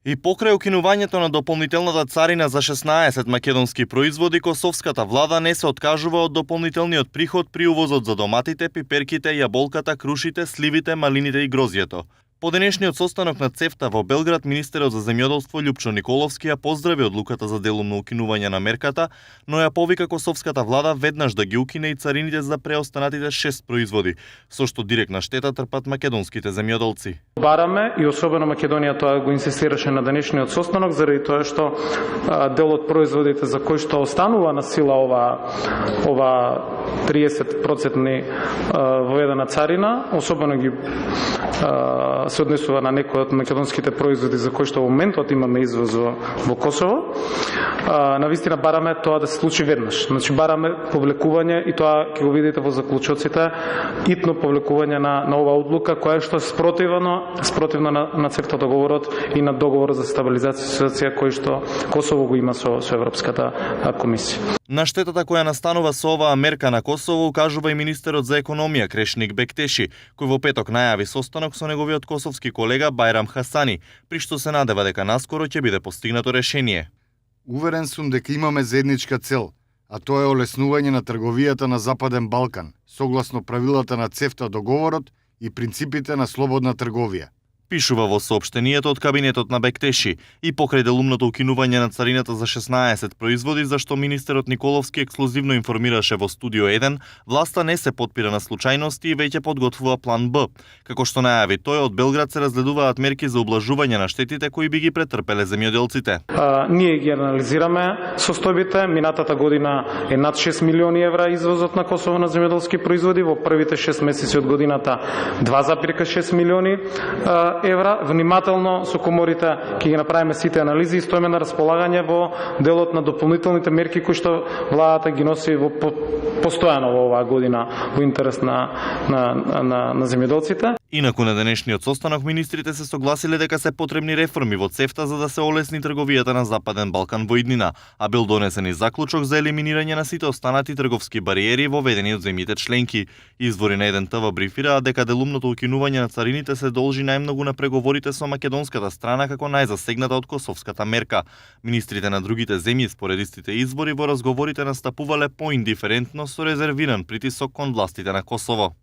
И покрај укинувањето на дополнителната царина за 16 македонски производи, косовската влада не се откажува од дополнителниот приход при увозот за доматите, пиперките, јаболката, крушите, сливите, малините и грозјето. По денешниот состанок на ЦЕФТА во Белград, министерот за земјоделство Љупчо Николовски ја поздрави одлуката за делумно укинување на мерката, но ја повика косовската влада веднаш да ги укине и царините за преостанатите 6 производи, со што директна штета трпат македонските земјоделци. Бараме и особено Македонија тоа го инсистираше на денешниот состанок заради тоа што дел од производите за кои што останува на сила ова 30% воведена царина, особено ги се однесува на некои од македонските производи за кои што во моментот имаме извоз во Косово. Навистина бараме тоа да се случи веднаш. Значи бараме повлекување и тоа ќе го видите во заклучоците, итно повлекување на ова одлука која што е спротивно на ЦЕФТА договорот и на договорот за стабилизација и асоциација кој што Косово го има со Европската комисија. На штетата која настанува со оваа мерка на Косово укажува и министерот за економија Крешник Бектеши, кој во петок најави состанок со неговиот косовски колега Бајрам Хасани, при што се надева дека наскоро ќе биде постигнато решение. Уверен сум дека имаме заедничка цел, а тоа е олеснување на трговијата на Западен Балкан, согласно правилата на ЦЕФТА договорот и принципите на слободна трговија. Пишува во соопштението од кабинетот на Бектеши и покрај делумното укинување на царината за 16 производи, за што министерот Николовски ексклузивно информираше во Студио 1, власта не се потпира на случајности и веќе подготвува план Б. Како што најави тој, од Белград се разгледуваат мерки за ублажување на штетите кои би ги претрпеле земјоделците. Ние ги анализираме состојбите. Минатата година е над 6 милиони евра извозот на Косово на земјоделски производи, во првите 6 месеци од годината 2,6 милиони евра. Внимателно со коморите ќе ги направиме сите анализи и стоиме на располагање во делот на дополнителните мерки кои што владата ги носи во постојано во оваа година во интерес на земјоделците. Инаку на денешниот состанок министрите се согласиле дека се потребни реформи во ЦЕФТА за да се олесни трговијата на Западен Балкан во иднина, а бил донесен и заклучок за елиминирање на сите останати трговски бариери воведени од земјите членки. Извори на еден ТВ брифираат дека делумното укинување на царините се должи најмногу на преговорите со македонската страна како најзасегната од косовската мерка. Министрите на другите земји според истите извори во разговорите настапувале поиндиферентно со резервиран притисок кон властите на Косово.